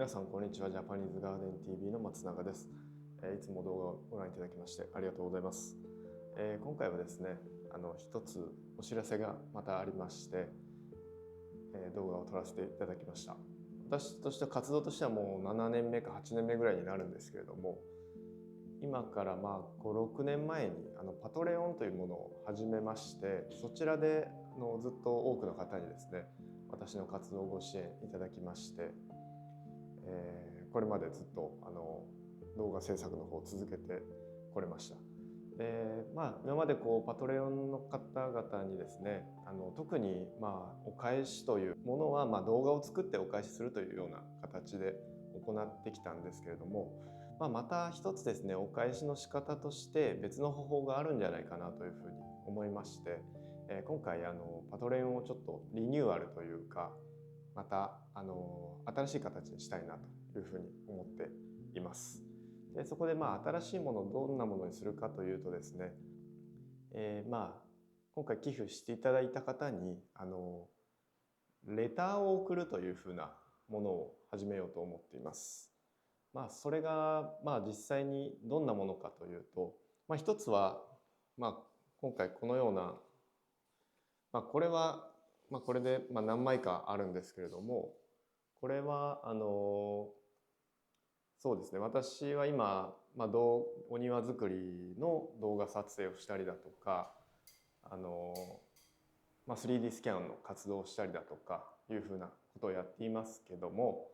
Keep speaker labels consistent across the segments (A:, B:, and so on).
A: 皆さんこんにちは。ジャパニーズガーデン TV の松永です。いつも動画をご覧いただきましてありがとうございます。今回はですね、一つお知らせがまたありまして、動画を撮らせていただきました。私としては活動としてはもう7年目か8年目ぐらいになるんですけれども、今から5、6年前にパトレオンというものを始めまして、そちらでずっと多くの方にですね、私の活動をご支援いただきまして、これまでずっと動画制作の方を続けてこれました。で今までパトレオンの方々にですね、特にお返しというものは動画を作ってお返しするというような形で行ってきたんですけれども、また一つですね、お返しの仕方として別の方法があるんじゃないかなというふうに思いまして、今回パトレオンをちょっとリニューアルというか、また新しい形にしたいなというふうに思っています。でそこで新しいものをどんなものにするかというとですね、今回寄付していただいた方にレターを送るというふうなものを始めようと思っています。それが実際にどんなものかというと、一つは今回このような、これはこれで何枚かあるんですけれども、これはそうですね、私は今、お庭作りの動画撮影をしたりだとか、3D スキャンの活動をしたりだとかいうふうなことをやっていますけども、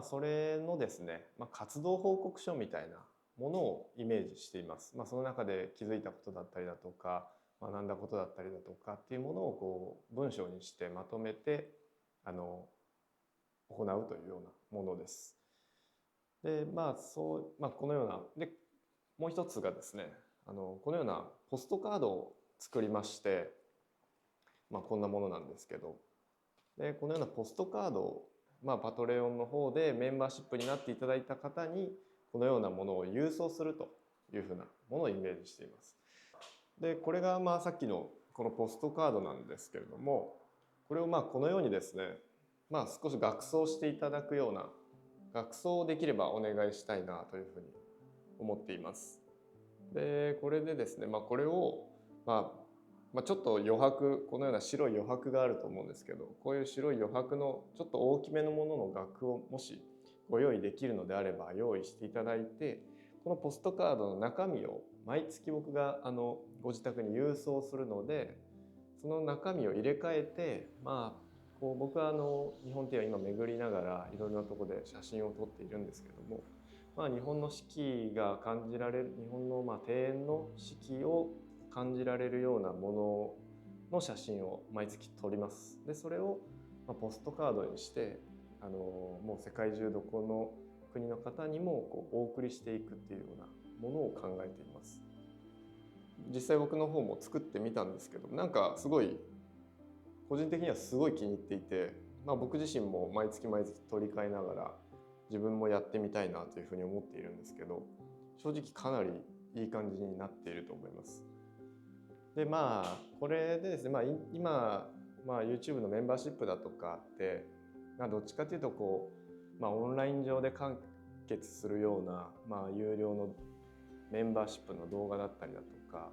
A: それのですね、活動報告書みたいなものをイメージしています。その中で気づいたことだったりだとか、学んだことだったりだとかっていうものを文章にしてまとめて行うというようなものです。でこのようなで、もう一つがですね、このようなポストカードを作りまして、こんなものなんですけど、でこのようなポストカードを、パトレオンの方でメンバーシップになっていただいた方にこのようなものを郵送するというふうなものをイメージしています。でこれがさっきのこのポストカードなんですけれども、これをこのようにですね、少し額装していただくような、額装できればお願いしたいなというふうに思っています。でこれでですね、これをちょっと余白、このような白い余白があると思うんですけど、こういう白い余白のちょっと大きめのものの額をもしご用意できるのであれば用意していただいて、このポストカードの中身を毎月僕がご自宅に郵送するので、その中身を入れ替えて、僕は日本庭園今巡りながらいろいろなところで写真を撮っているんですけども、日本の四季が感じられる、日本の庭園の四季を感じられるようなものの写真を毎月撮ります。でそれをポストカードにしてもう世界中どこの国の方にもお送りしていくっていうようなものを考えています。実際僕の方も作ってみたんですけど、なんかすごい個人的にはすごい気に入っていて、僕自身も毎月毎月取り替えながら自分もやってみたいなというふうに思っているんですけど、正直かなりいい感じになっていると思います。でこれでですね、今、YouTube のメンバーシップだとかって、どっちかというとオンライン上で完結するような、有料のメンバーシップの動画だったりだとか、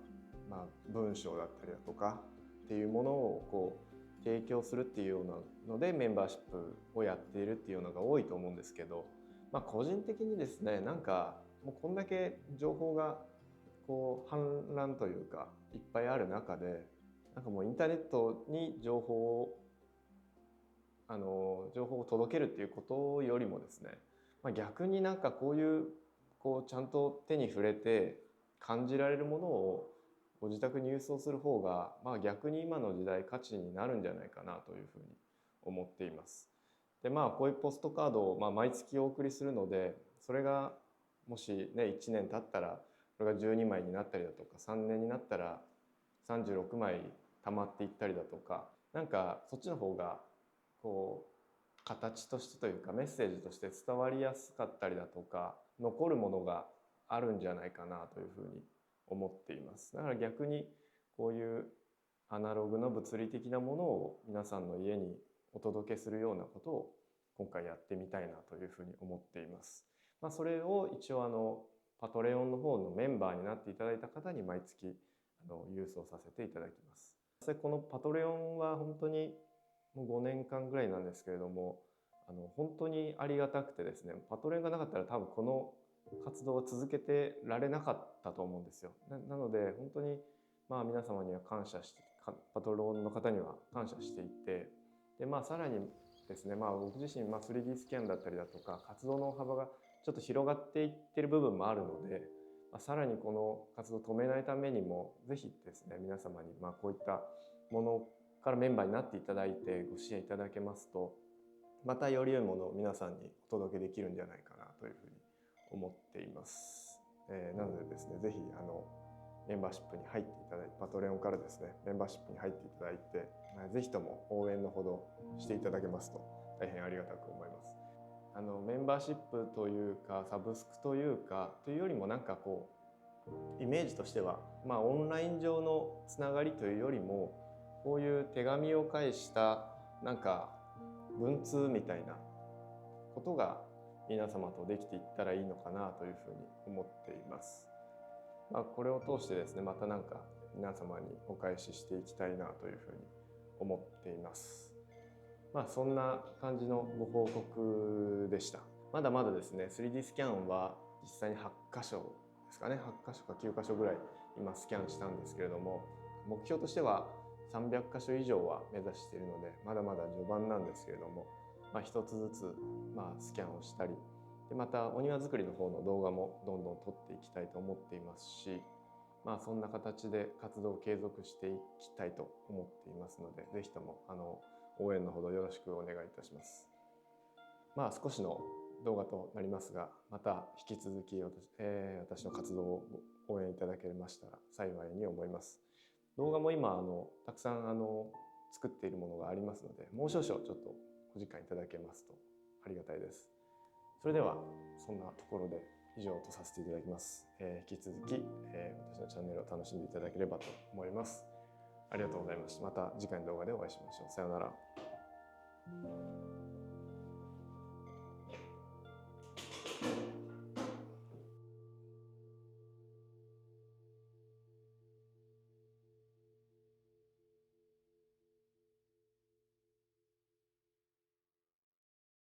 A: 文章だったりだとかっていうものを提供するっていうようなのでメンバーシップをやっているっていうのが多いと思うんですけど、個人的にですね、なんかもうこんだけ情報が氾濫というかいっぱいある中で、なんかもうインターネットに情報を届けるっていうことよりもですね、逆になんかこういうちゃんと手に触れて感じられるものをご自宅に郵送する方が、逆に今の時代価値になるんじゃないかなというふうに思っています。でこういうポストカードを毎月お送りするので、それがもしね1年経ったらこれが12枚になったりだとか、3年になったら36枚溜まっていったりだとか、なんかそっちの方が形としてというかメッセージとして伝わりやすかったりだとか、残るものがあるんじゃないかなというふうに思っています。だから逆にこういうアナログの物理的なものを皆さんの家にお届けするようなことを今回やってみたいなというふうに思っています。それを一応パトレオンの方のメンバーになっていただいた方に毎月郵送させていただきます。このパトレオンは本当にもう5年間ぐらいなんですけれども、本当にありがたくてですね、パトレオンがなかったら多分この活動を続けてられなかったと思うんですよ。なので本当に皆様には感謝して、パトロンの方には感謝していて、でさらにですね、僕自身3D スキャンだったりだとか活動の幅がちょっと広がっていってる部分もあるので、さらにこの活動を止めないためにもぜひですね、皆様にこういったものからメンバーになっていただいてご支援いただけますと、またより良いものを皆さんにお届けできるんじゃないかなというふうに思っています。なのでですね、ぜひメンバーシップに入っていただいて、パトレオンからですね、メンバーシップに入っていただいて、ぜひとも応援のほどしていただけますと大変ありがたく思います。メンバーシップというかサブスクというかというよりもイメージとしては、オンライン上のつながりというよりも、こういう手紙を介した文通みたいなことが皆様とできていったらいいのかなというふうに思っています。これを通してですね、また皆様にお返ししていきたいなというふうに思っています。そんな感じのご報告でした。まだまだですね、3D スキャンは実際に8箇所ですかね、8箇所か9箇所ぐらい今スキャンしたんですけれども、目標としては300箇所以上は目指しているので、まだまだ序盤なんですけれども、一つずつスキャンをしたり、でまたお庭作りの方の動画もどんどん撮っていきたいと思っていますし、そんな形で活動を継続していきたいと思っていますので、ぜひとも応援のほどよろしくお願いいたします。少しの動画となりますが、また引き続き私の活動を応援いただけましたら幸いに思います。動画も今たくさん作っているものがありますので、もう少々ちょっとお時間いただけますとありがたいです。それではそんなところで以上とさせていただきます。引き続き、私のチャンネルを楽しんでいただければと思います。ありがとうございました。また次回の動画でお会いしましょう。さようなら。